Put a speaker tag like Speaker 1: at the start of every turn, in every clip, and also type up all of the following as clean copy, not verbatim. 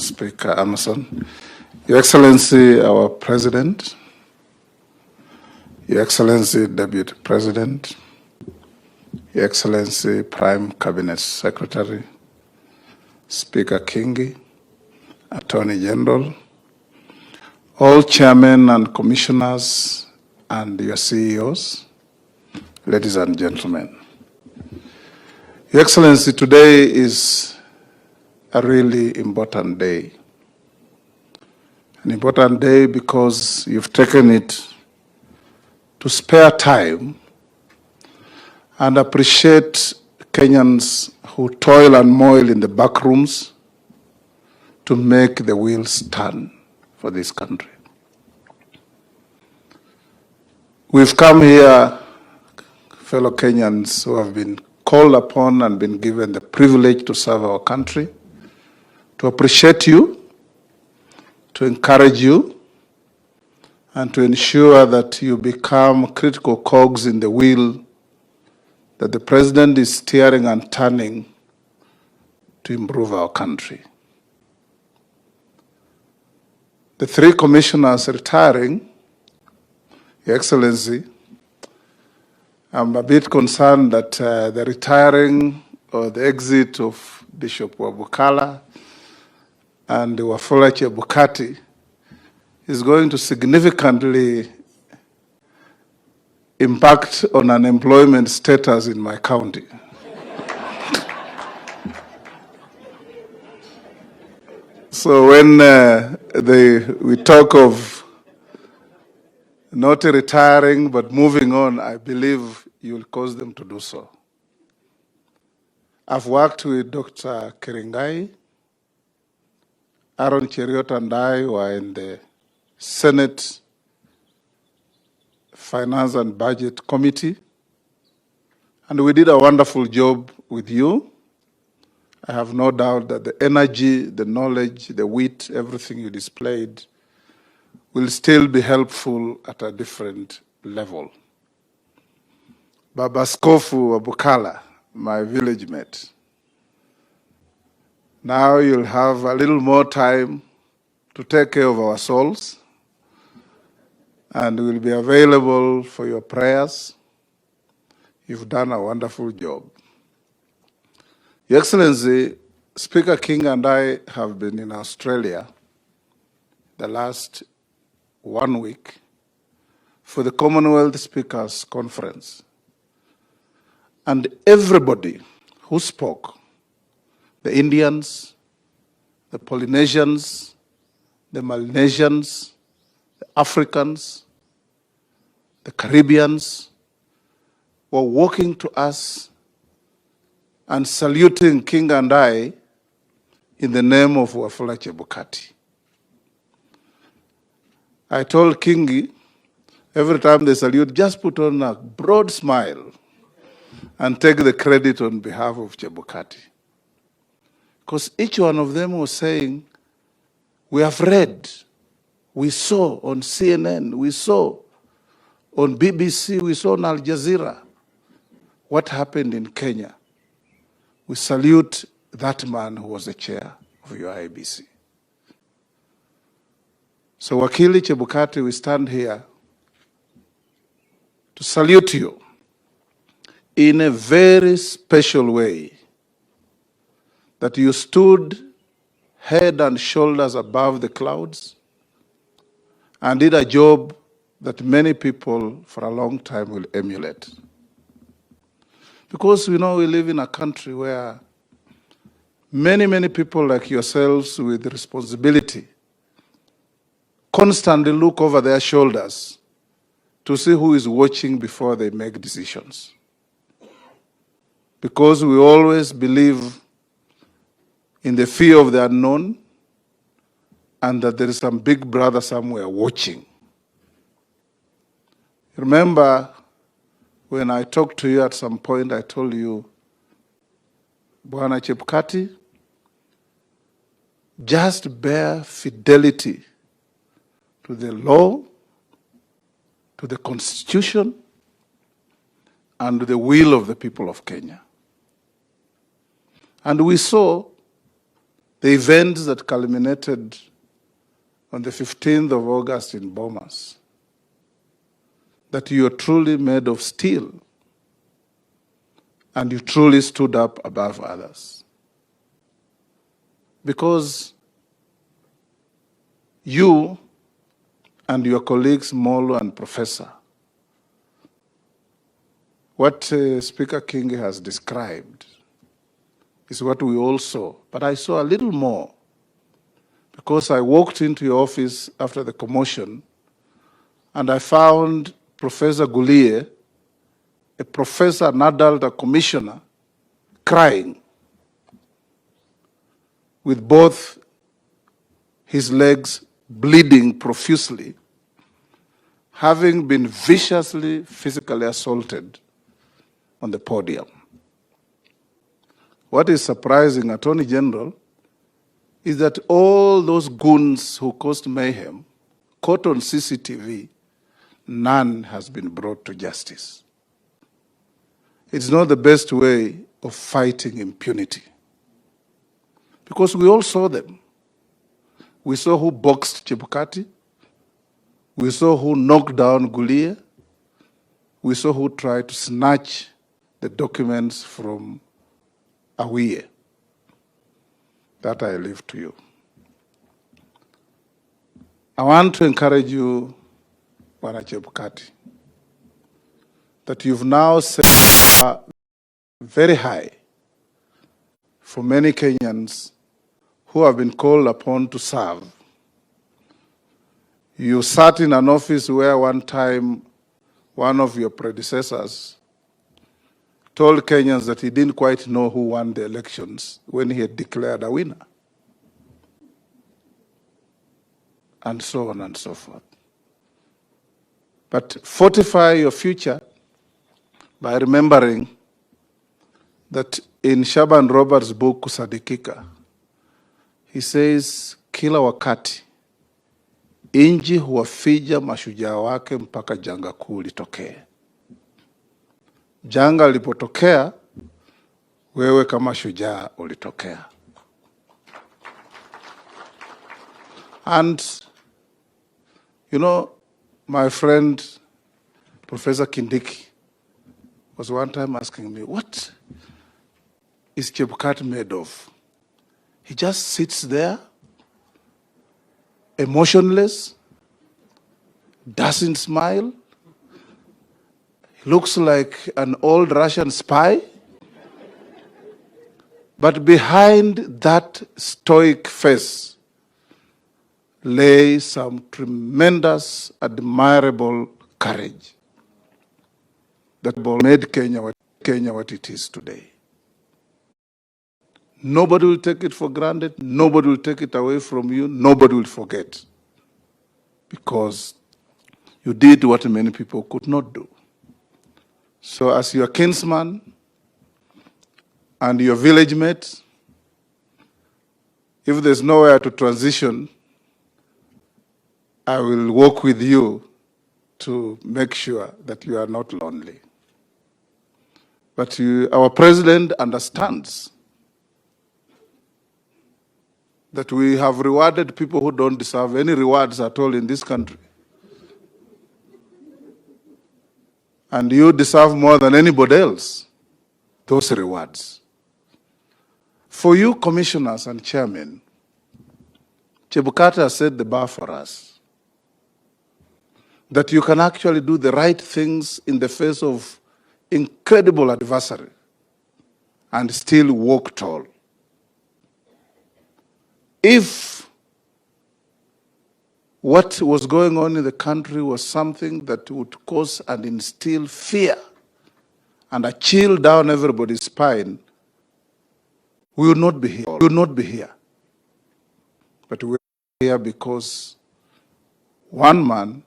Speaker 1: Speaker Emerson, Your Excellency, our President, Your Excellency, Deputy President, Your Excellency, Prime Cabinet Secretary, Speaker Kingi, Attorney General, all chairmen and commissioners, and your CEOs, ladies and gentlemen. Your Excellency, today is a really important day. An important day because you've taken it to spare time and appreciate Kenyans who toil and moil in the back rooms to make the wheels turn for this country. We've come here, fellow Kenyans who have been called upon and been given the privilege to serve our country, to appreciate you, to encourage you, and to ensure that you become critical cogs in the wheel that the President is steering and turning to improve our country. The three commissioners retiring, Your Excellency, I'm a bit concerned that the retiring or the exit of Bishop Wabukala and Wafula Chebukati is going to significantly impact on unemployment status in my county. So when we talk of not retiring but moving on, I believe you will cause them to do so. I've worked with Dr. Keringai. Aaron Cheriot and I were in the Senate Finance and Budget Committee, and we did a wonderful job with you. I have no doubt that the energy, the knowledge, the wit, everything you displayed will still be helpful at a different level. Baba Skofu Wabukala, my village mate, now you'll have a little more time to take care of our souls, and we'll be available for your prayers. You've done a wonderful job. Your Excellency, Speaker King and I have been in Australia the last 1 week for the Commonwealth Speakers Conference. And everybody who spoke, the Indians, the Polynesians, the Melanesians, the Africans, the Caribbeans, were walking to us and saluting King and I in the name of Wafula Chebukati. I told Kingi, every time they salute, just put on a broad smile and take the credit on behalf of Chebukati. Because each one of them was saying, we have read, we saw on CNN, we saw on BBC, we saw on Al Jazeera what happened in Kenya. We salute that man who was the chair of your IBC. So Wakili Chebukati, we stand here to salute you in a very special way, that you stood head and shoulders above the clouds and did a job that many people for a long time will emulate. Because we know we live in a country where many people like yourselves with responsibility constantly look over their shoulders to see who is watching before they make decisions. Because we always believe in the fear of the unknown and that there is some big brother somewhere watching. Remember, when I talked to you at some point, I told you, Bwana Chebukati, just bear fidelity to the law, to the Constitution, and to the will of the people of Kenya. And we saw The events that culminated on the 15th of August in Bomas, that you are truly made of steel and you truly stood up above others. Because you and your colleagues, Molo and Professor, what Speaker King has described is what we all saw. But I saw a little more because I walked into your office after the commotion and I found Professor Gulie, a professor, an adult, a commissioner, crying with both his legs bleeding profusely, having been viciously physically assaulted on the podium. What is surprising, Attorney General, is that all those goons who caused mayhem, caught on CCTV, none has been brought to justice. It's not the best way of fighting impunity. Because we all saw them. We saw who boxed Chebukati. We saw who knocked down Gulia. We saw who tried to snatch the documents from Awie. That I leave to you. I want to encourage you, Bwana Chebukati, that you've now set very high for many Kenyans who have been called upon to serve. You sat in an office where one time one of your predecessors told Kenyans that he didn't quite know who won the elections when he had declared a winner, and so on and so forth. But fortify your future by remembering that in Shaban Roberts' book, Kusadikika, he says, kila wakati inji huwafija mashujaa wake mpaka janga kuu litokee. Janga lipotokea, wewe kama shujaa ulitokea. And, you know, my friend, Professor Kindiki, was one time asking me, what is Chebukati made of? He just sits there, emotionless, doesn't smile, he looks like an old Russian spy. But behind that stoic face lay some tremendous, admirable courage that made Kenya what it is today. Nobody will take it for granted. Nobody will take it away from you. Nobody will forget. Because you did what many people could not do. So as your kinsman and your village mate, if there's nowhere to transition, I will work with you to make sure that you are not lonely. But our president understands that we have rewarded people who don't deserve any rewards at all in this country. And you deserve more than anybody else those rewards. For you commissioners and chairmen, Chebukati has set the bar for us, that you can actually do the right things in the face of incredible adversary and still walk tall. If what was going on in the country was something that would cause and instill fear and a chill down everybody's spine, we would not be here. We would not be here. But we're here because one man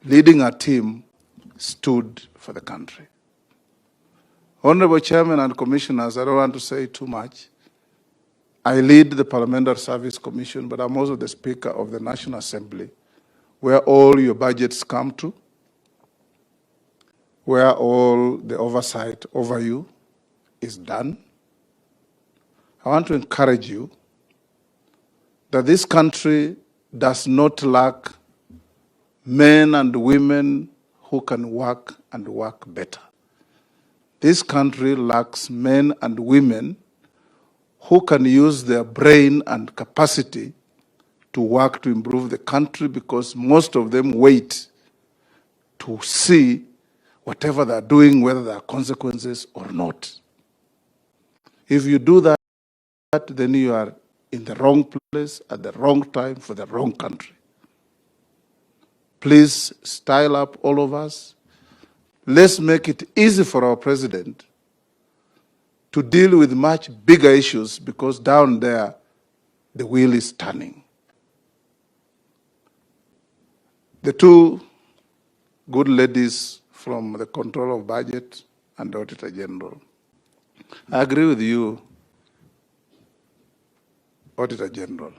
Speaker 1: leading a team stood for the country. Honorable Chairman and Commissioners, I don't want to say too much. I lead the Parliamentary Service Commission, but I'm also the Speaker of the National Assembly, where all your budgets come to, where all the oversight over you is done. I want to encourage you that this country does not lack men and women who can work and work better. This country lacks men and women who can use their brain and capacity to work to improve the country, because most of them wait to see whatever they're doing, whether there are consequences or not. If you do that, then you are in the wrong place at the wrong time for the wrong country. Please style up all of us. Let's make it easy for our president to deal with much bigger issues, because down there, the wheel is turning. The two good ladies from the Control of Budget and the Auditor General, I agree with you, Auditor General.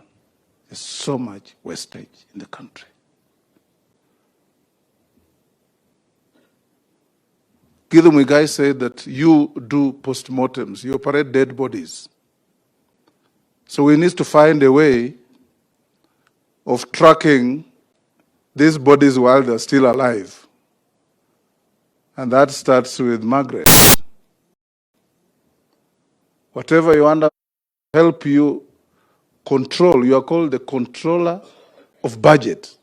Speaker 1: There's so much wastage in the country. Githu Muigai said that you do postmortems, you operate dead bodies. So we need to find a way of tracking these bodies while they're still alive. And that starts with Margaret. Whatever you want to help you control, you are called the controller of budget.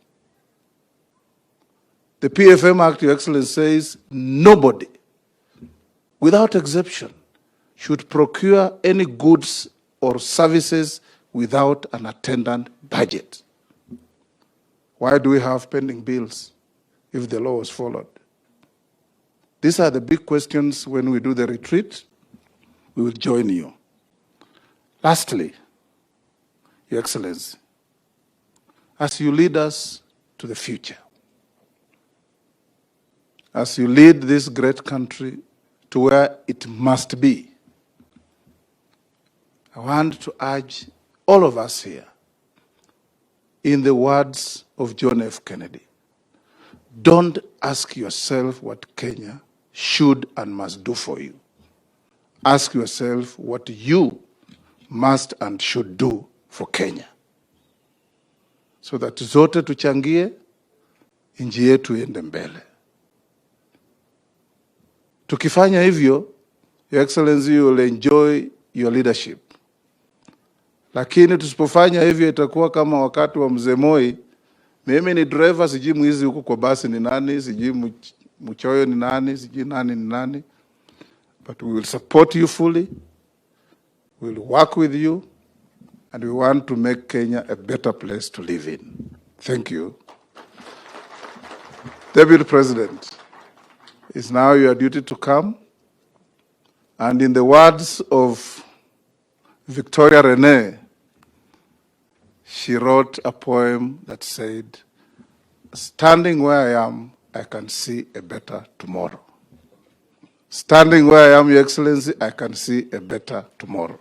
Speaker 1: The PFM Act, Your Excellency, says nobody, without exception, should procure any goods or services without an attendant budget. Why do we have pending bills if the law was followed? These are the big questions. When we do the retreat, we will join you. Lastly, Your Excellency, as you lead us to the future, as you lead this great country to where it must be, I want to urge all of us here, in the words of John F. Kennedy, don't ask yourself what Kenya should and must do for you. Ask yourself what you must and should do for Kenya, so that zote tuchangie, nchi yetu iende mbele. Tukifanya hivyo, Your Excellency, you will enjoy your leadership. Lakini tusipofanya hivyo itakuwa kama wakati wa Mzee Moi. Mimi ni driver, sijui mwizi huko kwa basi ni nani, sijui mchoyo ni nani, sijui nani ni nani. But we will support you fully. We will work with you. And we want to make Kenya a better place to live in. Thank you. Deputy President, it's now your duty to come. And in the words of Victoria Renee, she wrote a poem that said, standing where I am, I can see a better tomorrow. Standing where I am, Your Excellency, I can see a better tomorrow.